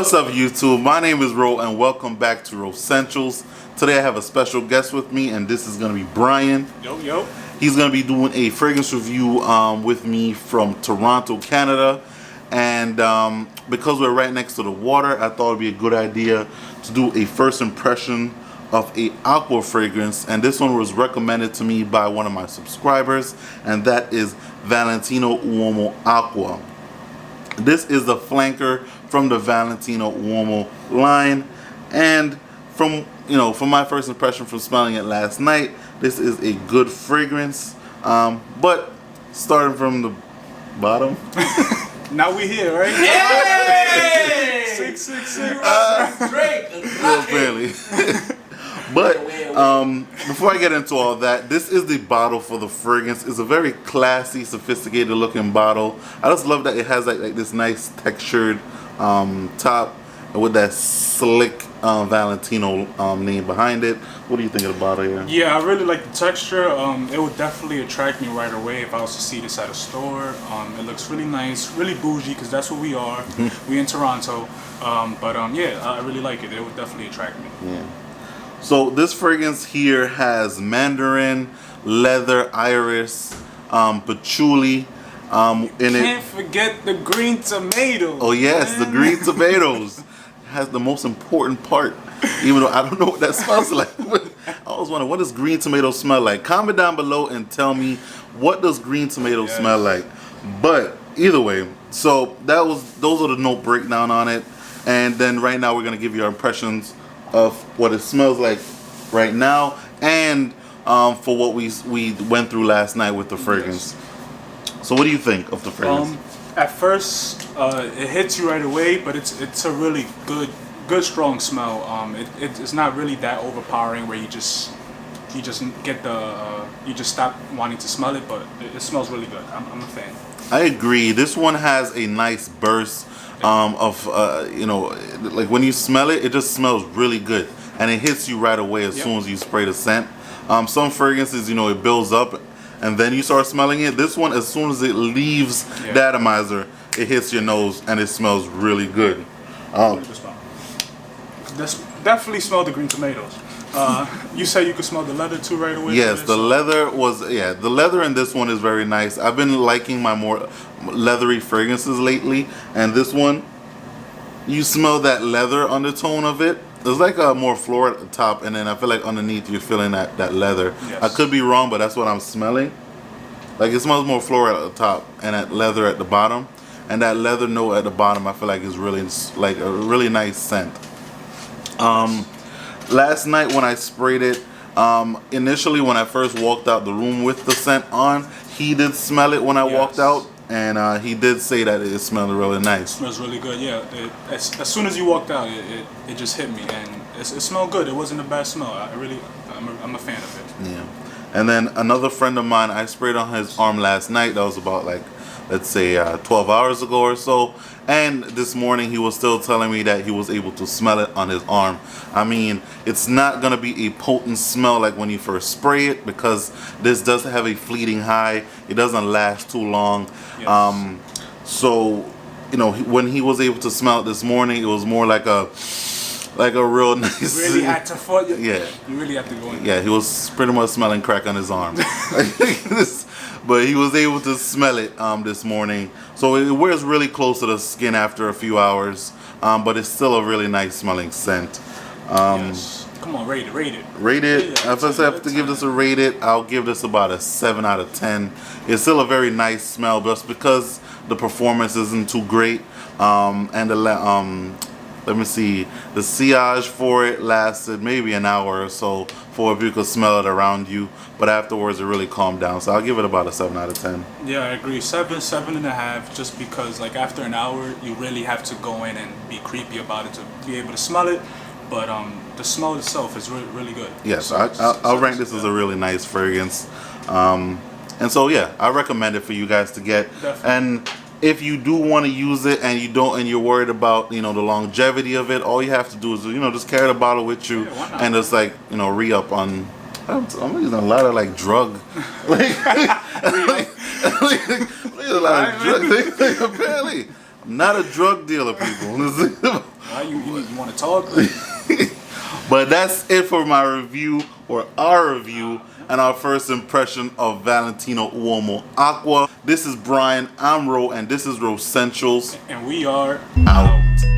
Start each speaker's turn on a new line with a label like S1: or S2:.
S1: What's up, YouTube? My name is Ro and welcome back to Ro Centrals. Today I have a special guest with me and this is going to be Brian.
S2: Yo.
S1: He's going to be doing a fragrance review with me from Toronto, Canada. And because we're right next to the water, I thought it would be a good idea to do a first impression of a aqua fragrance. And this one was recommended to me by one of my subscribers, and that is Valentino Uomo Acqua. This is the flanker from the Valentino Uomo line, and from my first impression from smelling it last night, this is a good fragrance. But starting from the bottom.
S2: Now we here, right?
S3: Yay!
S2: 666.
S1: Great. But before I get into all that, this is the bottle for the fragrance. It's a very classy, sophisticated looking bottle. I just love that it has like this nice textured top with that slick Valentino name behind it. What do you think of the bottle here?
S2: Yeah, I really like the texture. It would definitely attract me right away if I was to see this at a store. It looks really nice, really bougie, because that's what we are. We in Toronto. Yeah, I really like it. It would definitely attract me.
S1: Yeah. So this fragrance here has mandarin, leather, iris, patchouli in it.
S2: Can't forget the green tomatoes.
S1: Oh yes,
S2: man.
S1: the green tomatoes has the most important part. Even though I don't know what that smells like. I always wonder, what does green tomato smell like? Comment down below and tell me, what does green tomato smell like? But either way, so those are the note breakdown on it. And then right now we're gonna give you our impressions of what it smells like right now, and for what we went through last night with the fragrance. So what do you think of the fragrance?
S2: At first, it hits you right away, but it's a really good strong smell. It's not really that overpowering where you just get you just stop wanting to smell it, but it smells really good. I'm a fan.
S1: I agree. This one has a nice burst of like when you smell it, it just smells really good, and it hits you right away as soon as you spray the scent. Some fragrances, it builds up and then you start smelling it. This one, as soon as it leaves the atomizer, it hits your nose and it smells really good.
S2: Definitely smell the green tomatoes. You say you could smell the leather too right away?
S1: Yes, the leather the leather in this one is very nice. I've been liking my more leathery fragrances lately, and this one, you smell that leather undertone of it. There's like a more floral at the top, and then I feel like underneath you're feeling that leather.
S2: Yes.
S1: I could be wrong, but that's what I'm smelling. Like it smells more floral at the top and that leather at the bottom, and that leather note at the bottom I feel like is really like a really nice scent. Last night when I sprayed it, initially when I first walked out the room with the scent on, he did smell it when I walked out, and he did say that it smelled really nice.
S2: It smells really good, yeah. As soon as you walked out, it just hit me, and it smelled good. It wasn't a bad smell. I'm a fan of it.
S1: Yeah. And then another friend of mine, I sprayed on his arm last night. That was about like, let's say 12 hours ago or so. And this morning he was still telling me that he was able to smell it on his arm. I mean, it's not going to be a potent smell like when you first spray it, because this does have a fleeting high. It doesn't last too long. Yes. So, when he was able to smell it this morning, it was more like a real nice.
S2: You really had to fight.
S1: Yeah.
S2: You really have to go in.
S1: Yeah, he was pretty much smelling crack on his arm. But he was able to smell it this morning. So it wears really close to the skin after a few hours, but it's still a really nice smelling scent.
S2: Yes. Come on, rate it.
S1: Rate it. If I have to give this a rate it, I'll give this about a 7 out of 10. It's still a very nice smell, just because the performance isn't too great. And let me see, the sillage for it lasted maybe an hour or so for if you could smell it around you, but afterwards it really calmed down. So I'll give it about a 7 out of 10.
S2: Yeah, I agree. 7.5, just because like after an hour you really have to go in and be creepy about it to be able to smell it. But the smell itself is really good.
S1: Yes, so, I'll rank this as a really nice fragrance. And so yeah, I recommend it for you guys to get.
S2: Definitely.
S1: And if you do want to use it and you're worried about the longevity of it, all you have to do is just carry the bottle with you, and just like re-up on. I'm using a lot of like drug, like a lot of drug. Apparently, I'm not a drug dealer, people.
S2: You want to talk?
S1: But that's it for my review, or our review, and our first impression of Valentino Uomo Acqua. This is Brian, I'm Ro, and this is Ro Centrals.
S2: And we are
S1: Out.